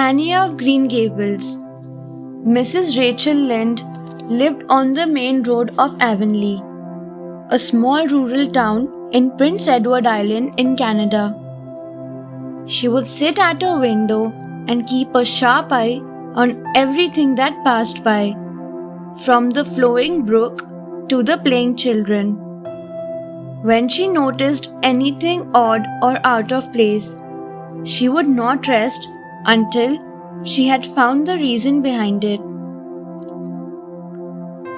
Anne of Green Gables. Mrs. Rachel Lynde lived on the main road of Avonlea, a small rural town in Prince Edward Island in Canada. She would sit at her window and keep a sharp eye on everything that passed by, from the flowing brook to the playing children. When she noticed anything odd or out of place, she would not rest until she had found the reason behind it.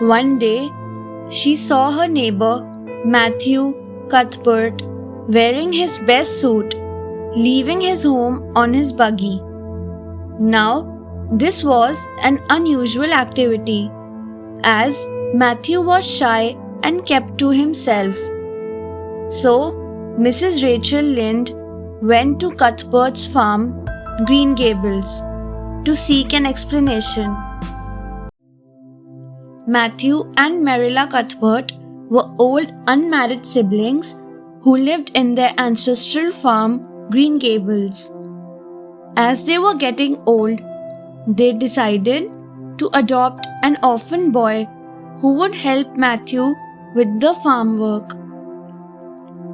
One day, she saw her neighbor, Matthew Cuthbert, wearing his best suit, leaving his home on his buggy. Now, this was an unusual activity, as Matthew was shy and kept to himself. So, Mrs. Rachel Lynde went to Cuthbert's farm, Green Gables, to seek an explanation. Matthew and Marilla Cuthbert were old unmarried siblings who lived in their ancestral farm, Green Gables. As they were getting old, they decided to adopt an orphan boy who would help Matthew with the farm work.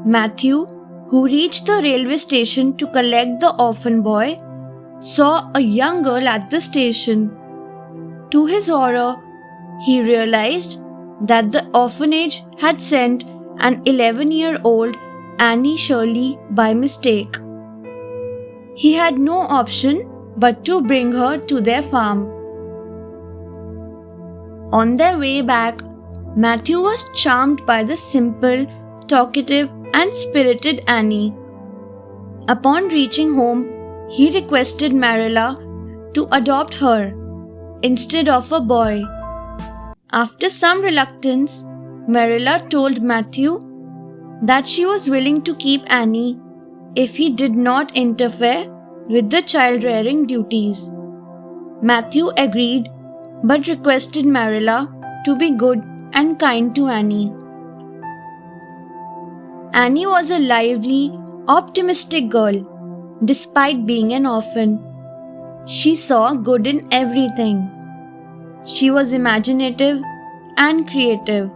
Matthew, who reached the railway station to collect the orphan boy, saw a young girl at the station. To his horror, he realized that the orphanage had sent an 11-year-old Annie Shirley by mistake. He had no option but to bring her to their farm. On their way back, Matthew was charmed by the simple, talkative, and spirited Annie. Upon reaching home, he requested Marilla to adopt her instead of a boy. After some reluctance, Marilla told Matthew that she was willing to keep Annie if he did not interfere with the child-rearing duties. Matthew agreed but requested Marilla to be good and kind to Annie. Annie was a lively, optimistic girl, despite being an orphan. She saw good in everything. She was imaginative and creative.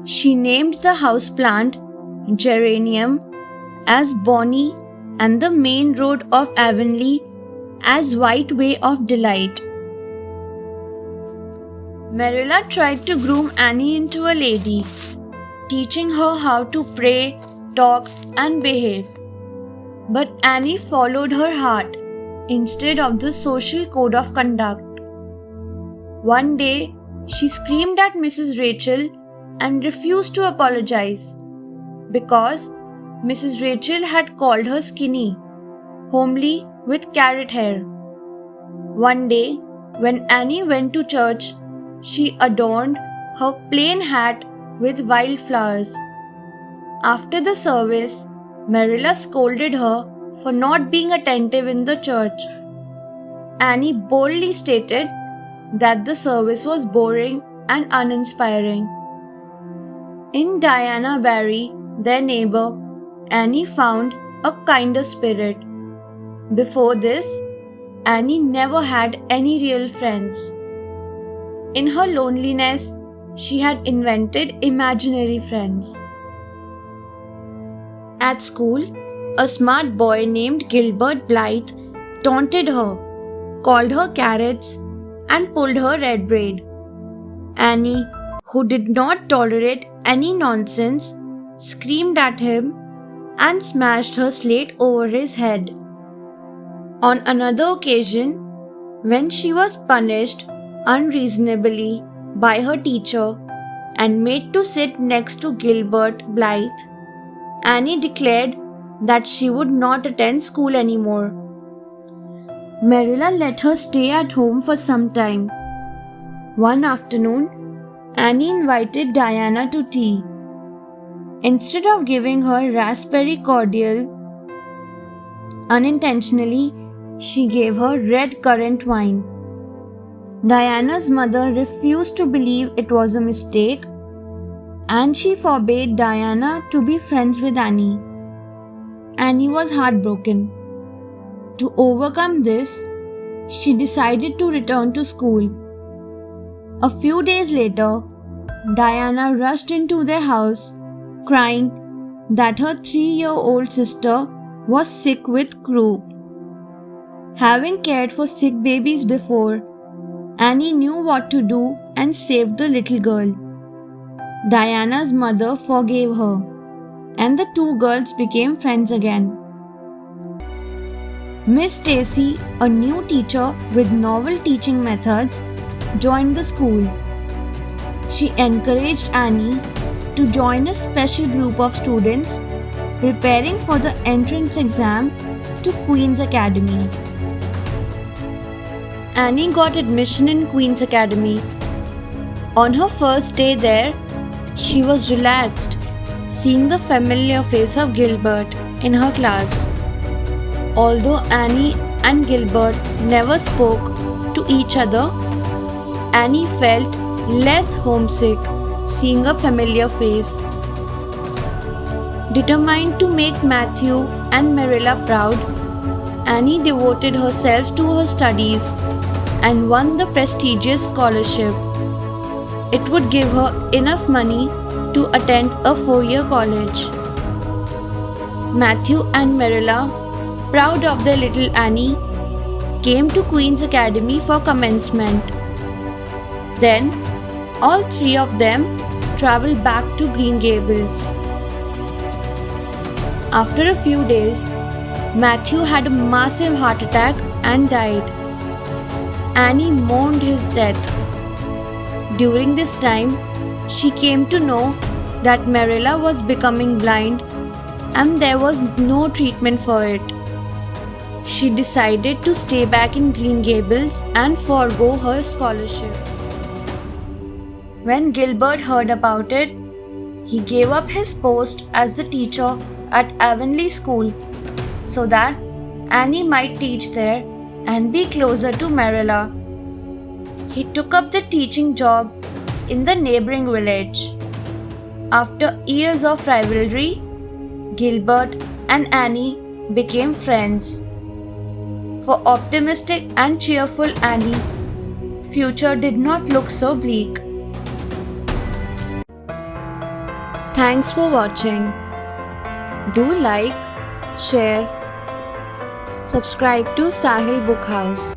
She named the houseplant geranium as Bonnie and the main road of Avonlea as White Way of Delight. Marilla tried to groom Annie into a lady, teaching her how to pray, talk, and behave. But Annie followed her heart instead of the social code of conduct. One day, she screamed at Mrs. Rachel and refused to apologize because Mrs. Rachel had called her skinny, homely with carrot hair. One day, when Annie went to church, she adorned her plain hat with wildflowers. After the service, Marilla scolded her for not being attentive in the church. Annie boldly stated that the service was boring and uninspiring. In Diana Barry, their neighbor, Annie found a kinder spirit. Before this, Annie never had any real friends. In her loneliness, she had invented imaginary friends. At school, a smart boy named Gilbert Blythe taunted her, called her carrots, and pulled her red braid. Annie, who did not tolerate any nonsense, screamed at him and smashed her slate over his head. On another occasion, when she was punished unreasonably by her teacher and made to sit next to Gilbert Blythe, Annie declared that she would not attend school anymore. Marilla let her stay at home for some time. One afternoon, Annie invited Diana to tea. Instead of giving her raspberry cordial, unintentionally, she gave her red currant wine. Diana's mother refused to believe it was a mistake, and she forbade Diana to be friends with Annie. Annie was heartbroken. To overcome this, she decided to return to school. A few days later, Diana rushed into their house, crying that her 3-year-old sister was sick with croup. Having cared for sick babies before, Annie knew what to do and saved the little girl. Diana's mother forgave her, and the two girls became friends again. Miss Stacy, a new teacher with novel teaching methods, joined the school. She encouraged Annie to join a special group of students preparing for the entrance exam to Queen's Academy. Annie got admission in Queen's Academy. On her first day there, she was relaxed, seeing the familiar face of Gilbert in her class. Although Annie and Gilbert never spoke to each other, Annie felt less homesick seeing a familiar face. Determined to make Matthew and Marilla proud, Annie devoted herself to her studies and won the prestigious scholarship. It would give her enough money to attend a 4-year college. Matthew and Marilla, proud of their little Annie, came to Queen's Academy for commencement. Then, all three of them traveled back to Green Gables. After a few days, Matthew had a massive heart attack and died. Annie mourned his death. During this time, she came to know that Marilla was becoming blind and there was no treatment for it. She decided to stay back in Green Gables and forego her scholarship. When Gilbert heard about it, he gave up his post as the teacher at Avonlea School so that Annie might teach there and be closer to Marilla. He took up the teaching job in the neighboring village. After years of rivalry, Gilbert and Annie became friends. For optimistic and cheerful Annie, future did not look so bleak. Thanks for watching. Do like, share, subscribe to Sahil Book House.